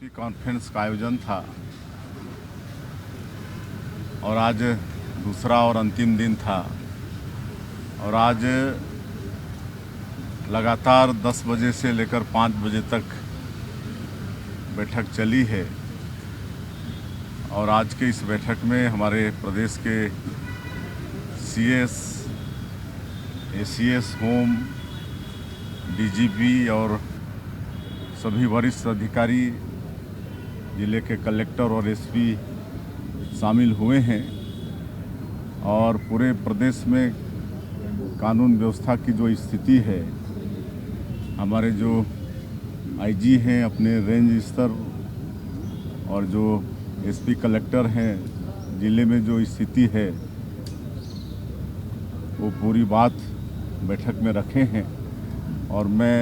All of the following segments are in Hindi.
एसपी कॉन्फ्रेंस का आयोजन था और आज दूसरा और अंतिम दिन था और आज लगातार 10 बजे से लेकर 5 बजे तक बैठक चली है। और आज के इस बैठक में हमारे प्रदेश के सीएस, एसीएस, होम, डीजीपी और सभी वरिष्ठ अधिकारी, जिले के कलेक्टर और एसपी शामिल हुए हैं। और पूरे प्रदेश में कानून व्यवस्था की जो स्थिति है, हमारे जो आईजी हैं अपने रेंज स्तर और जो एसपी कलेक्टर हैं जिले में जो स्थिति है, वो पूरी बात बैठक में रखे हैं। और मैं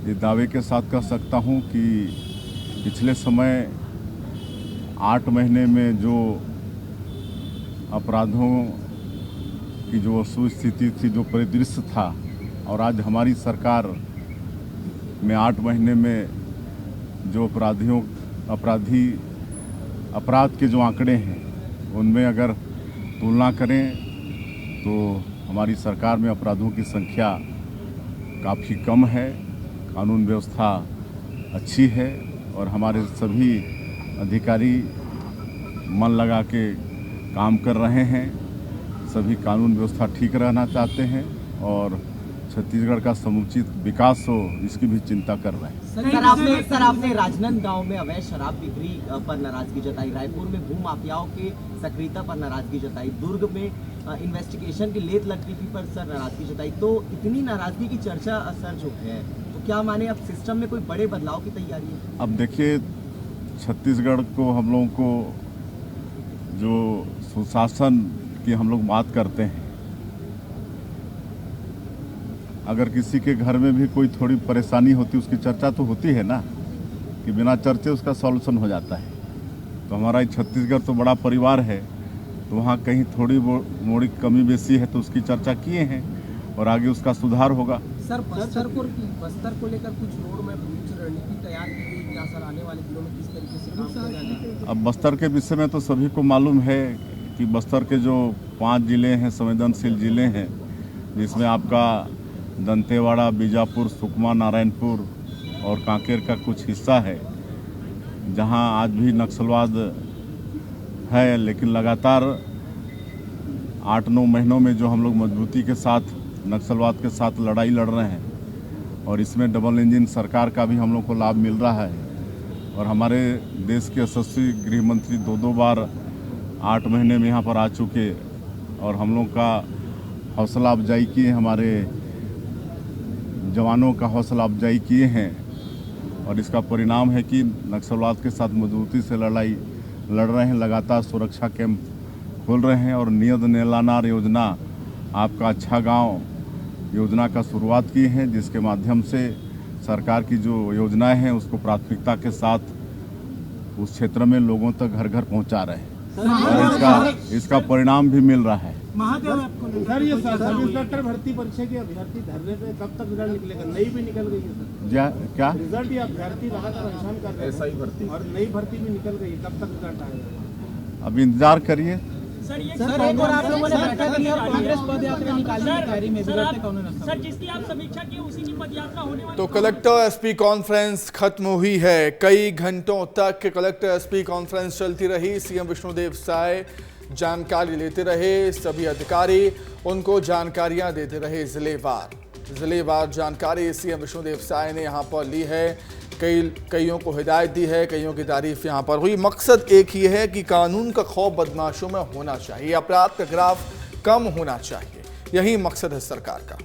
ये दावे के साथ कह सकता हूँ कि पिछले समय 8 महीने में जो अपराधों की जो वस्तुस्थिति थी, जो परिदृश्य था, और आज हमारी सरकार में 8 महीने में जो अपराध के जो आंकड़े हैं, उनमें अगर तुलना करें तो हमारी सरकार में अपराधों की संख्या काफ़ी कम है, कानून व्यवस्था अच्छी है और हमारे सभी अधिकारी मन लगा के काम कर रहे हैं। सभी कानून व्यवस्था ठीक रहना चाहते हैं और छत्तीसगढ़ का समुचित विकास हो, इसकी भी चिंता कर रहे हैं। सर आपने राजनांदगांव में अवैध शराब बिक्री पर नाराजगी जताई, रायपुर में भू माफियाओं के सक्रियता पर नाराजगी जताई, दुर्ग में इन्वेस्टिगेशन की लेत लगी पर सर नाराजगी जताई। तो इतनी नाराजगी की चर्चा सर जो है, तो क्या माने अब सिस्टम में कोई बड़े बदलाव की तैयारी है? अब देखिए, छत्तीसगढ़ को हम लोगों को जो सुशासन की हम लोग बात करते हैं, अगर किसी के घर में भी कोई थोड़ी परेशानी होती, उसकी चर्चा तो होती है ना, कि बिना चर्चे उसका सॉल्यूशन हो जाता है। तो हमारा छत्तीसगढ़ तो बड़ा परिवार है, तो वहाँ कहीं थोड़ी मोड़ी कमी बेसी है तो उसकी चर्चा किए हैं और आगे उसका सुधार होगा। सर बस्तर को लेकर कुछ रोड मैप, कुछ रणनीति तैयार की गई क्या सर? आने वाले दिनों में किस तरीके से काम किया जाएगा? अब बस्तर के विषय में तो सभी को मालूम है कि बस्तर के जो 5 जिले हैं, संवेदनशील जिले हैं, जिसमें आपका दंतेवाड़ा, बीजापुर, सुकमा, नारायणपुर और कांकेर का कुछ हिस्सा है, जहां आज भी नक्सलवाद है। लेकिन लगातार 8-9 महीनों में जो हम लोग मजबूती के साथ नक्सलवाद के साथ लड़ाई लड़ रहे हैं, और इसमें डबल इंजन सरकार का भी हम लोग को लाभ मिल रहा है। और हमारे देश के यशस्वी गृह मंत्री 2 बार 8 महीने में यहाँ पर आ चुके और हम लोग का हौसला अफजाई किए, हमारे जवानों का हौसला अफजाई किए हैं। और इसका परिणाम है कि नक्सलवाद के साथ मजबूती से लड़ाई लड़ रहे हैं। लगातार सुरक्षा कैंप खोल रहे हैं और नियत नेलानार योजना, आपका अच्छा गांव योजना का शुरुआत की है, जिसके माध्यम से सरकार की जो योजनाएं हैं उसको प्राथमिकता के साथ उस क्षेत्र में लोगों तक घर घर पहुंचा रहे हैं और इसका परिणाम भी मिल रहा है। महादेव आपको सर, ये सब इंस्पेक्टर भर्ती परीक्षा के अभ्यर्थी धरने पे कब तक रिजल्ट निकलेगा? नई भी निकल गई है सर। क्या रिजल्ट? ये अभ्यर्थी लगातार परेशान कर रहे हैं, SI भर्ती और नई भर्ती भी निकल गई, कब तक रिजल्ट आएगा? अब इंतजार करिए। सर एक और आप लोगों ने बैठक ली और कांग्रेस पदयात्रा निकाली तैयारी में सर, जिसकी आप समीक्षा की उसी की पदयात्रा होने वाली। तो कलेक्टर एसपी कॉन्फ्रेंस खत्म हुई है। कई घंटों तक कलेक्टर एसपी कॉन्फ्रेंस चलती रही। सीएम विष्णुदेव साय जानकारी लेते रहे, सभी अधिकारी उनको जानकारियां देते रहे। जिलेवार जानकारी सीएम विष्णुदेव साय ने यहां पर ली है। कईयों को हिदायत दी है, कईयों की तारीफ यहां पर हुई। मकसद एक ही है कि कानून का खौफ बदमाशों में होना चाहिए, अपराध का ग्राफ कम होना चाहिए। यही मकसद है सरकार का।